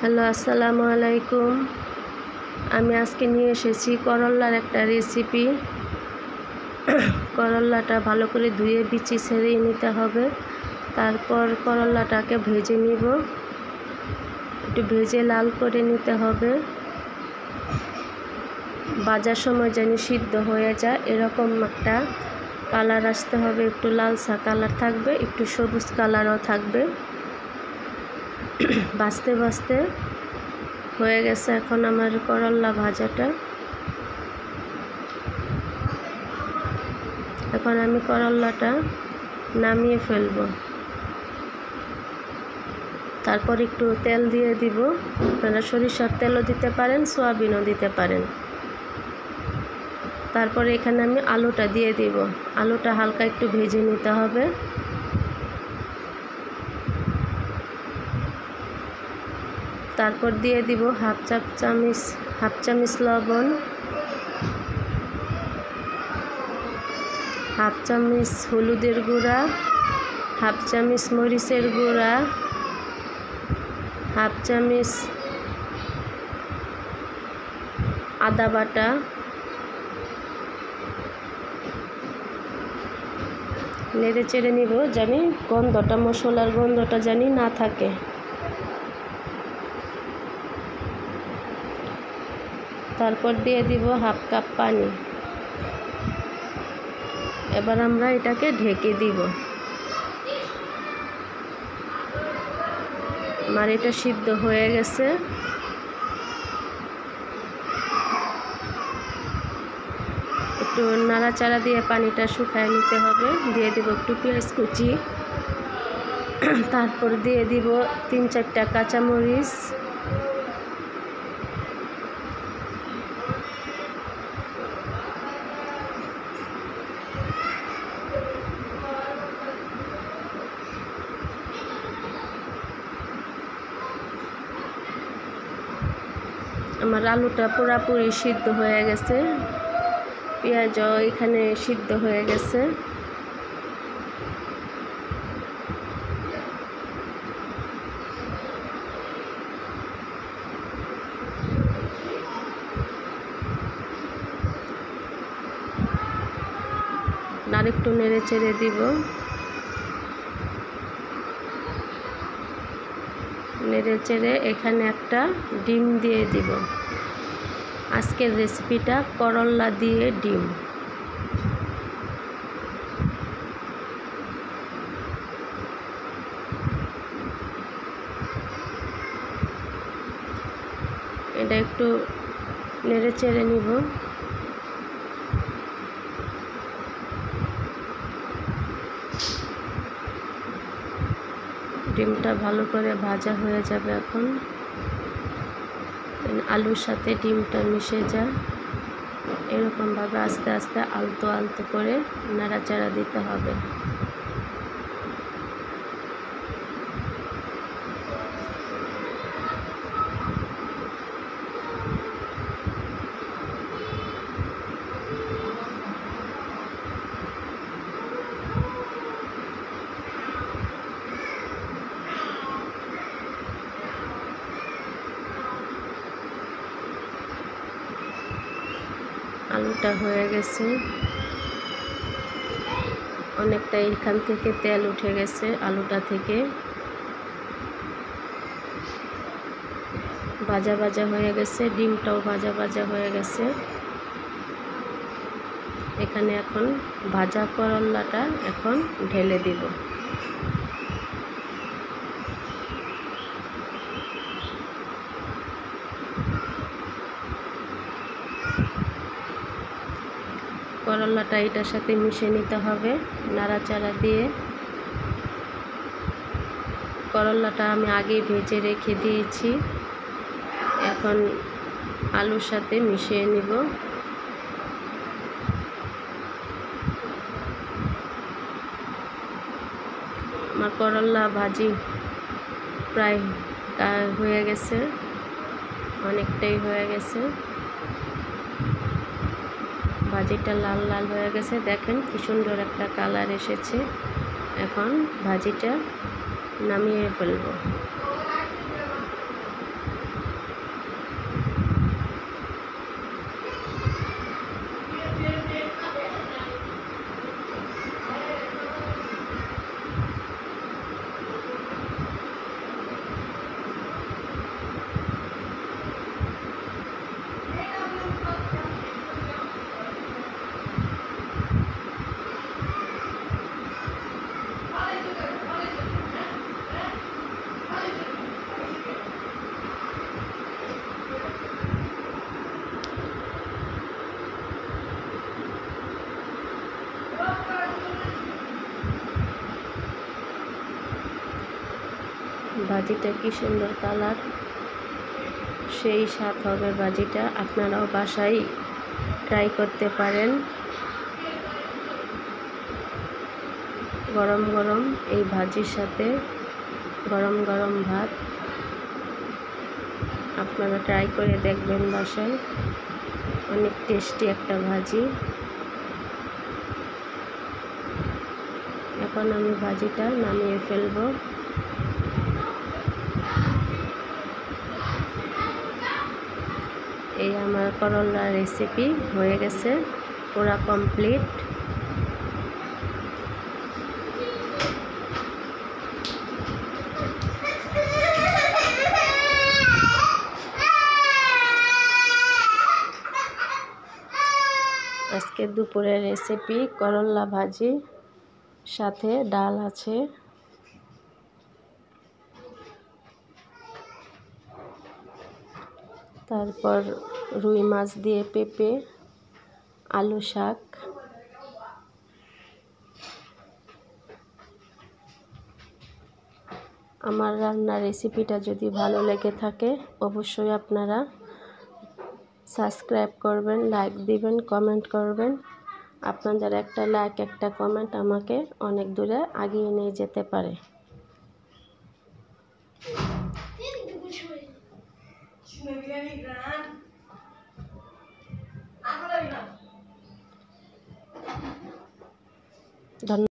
Hello, আসসালামু আলাইকুম। আমি আজকে নিয়ে এসেছি করল্লার একটা রেসিপি। করল্লাটা ভালো করে ধুয়ে বিচি ছেড়িয়ে নিতে হবে। তারপর করল্লাটাকে ভেজে নিব, একটু ভেজে লাল করে নিতে হবে। ভাজার সময় যেন সিদ্ধ হয়ে যায়, এরকম একটা কালার আসতে হবে। একটু লালসা কালার থাকবে, একটু সবুজ কালারও থাকবে। ভাজতে ভাজতে হয়ে গেছে এখন আমার করল্লা ভাজাটা। এখন আমি করল্লাটা নামিয়ে ফেলব। তারপর একটু তেল দিয়ে দিব। আপনারা সরিষার তেলও দিতে পারেন, সয়াবিনও দিতে পারেন। তারপরে এখানে আমি আলুটা দিয়ে দিব। আলুটা হালকা একটু ভেজে নিতে হবে। তারপর দিয়ে দিব হাফ চামচ লবণ, হাফ চামচ হলুদের গুঁড়া, হাফ চামচ মরিচের গুঁড়া, হাফ চামচ আদা বাটা, নেড়ে চেড়ে নিব জানি গন্ধটা, মশলার গন্ধটা জানি না থাকে। তারপর দিয়ে দিব হাফ কাপ পানি। এবার আমরা এটাকে ঢেকে দিব। আমার এটা সিদ্ধ হয়ে গেছে। একটু নাড়াচাড়া দিয়ে পানিটা শুকায় নিতে হবে। দিয়ে দিব একটু পেঁয়াজ কুচি, তারপর দিয়ে দিব 3-4টা কাঁচামরিচ, আমার আলুটা পুরোপুরি সিদ্ধ হয়ে গেছে, পেঁয়াজও এখানে সিদ্ধ হয়ে গেছে। আর একটু নেড়ে চেড়ে দিব। নেড়ে চেড়ে এখানে একটা ডিম দিয়ে দিব। আজকের রেসিপিটা করল্লা দিয়ে ডিম। এটা একটু নেড়ে চেড়ে নিব। ডিমটা ভালো করে ভাজা হয়ে যাবে। এখন আলুর সাথে ডিমটা মিশে যায়, এরকমভাবে আস্তে আস্তে আলতো আলতো করে নাড়াচাড়া দিতে হবে। আলুটা হয়ে গেছে, অনেকটা এখান থেকে তেল উঠে গেছে আলুটা থেকে। ভাজা ভাজা হয়ে গেছে, ডিমটাও ভাজা ভাজা হয়ে গেছে। এখানে এখন ভাজা করল্লাটা এখন ঢেলে দিব। করল্লাটা এটার সাথে মিশিয়ে নিতে হবে নাড়াচাড়া দিয়ে। করল্লাটা আমি আগেই ভেজে রেখে দিয়েছি, এখন আলুর সাথে মিশিয়ে নিব। আমার করল্লা ভাজি প্রায় হয়ে গেছে, অনেকটাই হয়ে গেছে। ভাজিটা লাল লাল হয়ে গেছে, দেখেন কি সুন্দর একটা কালার এসেছে। এখন ভাজিটা নামিয়ে ফেলব। ভাজিটা কি সুন্দর কালার, সেই স্বাদ হবে ভাজিটা। আপনারাও বাসায় ট্রাই করতে পারেন। গরম গরম এই ভাজির সাথে গরম গরম ভাত আপনারা ট্রাই করে দেখবেন বাসায়। অনেক টেস্টি একটা ভাজি। এখন আমি ভাজিটা নামিয়ে ফেলব। এই আমার করলার রেসিপি হয়ে গেছে, পুরা কমপ্লিট। আজকে দুপুরের রেসিপি করলা ভাজি, সাথে ডাল আছে। তারপর রুই মাছ দিয়ে পেঁপে, আলু শাক। আমার রান্নার রেসিপিটা যদি ভালো লেগে থাকে অবশ্যই আপনারা সাবস্ক্রাইব করবেন, লাইক দিবেন, কমেন্ট করবেন। আপনাদের একটা লাইক, একটা কমেন্ট আমাকে অনেক দূরে এগিয়ে নিয়ে যেতে পারে। ধন্যবাদ।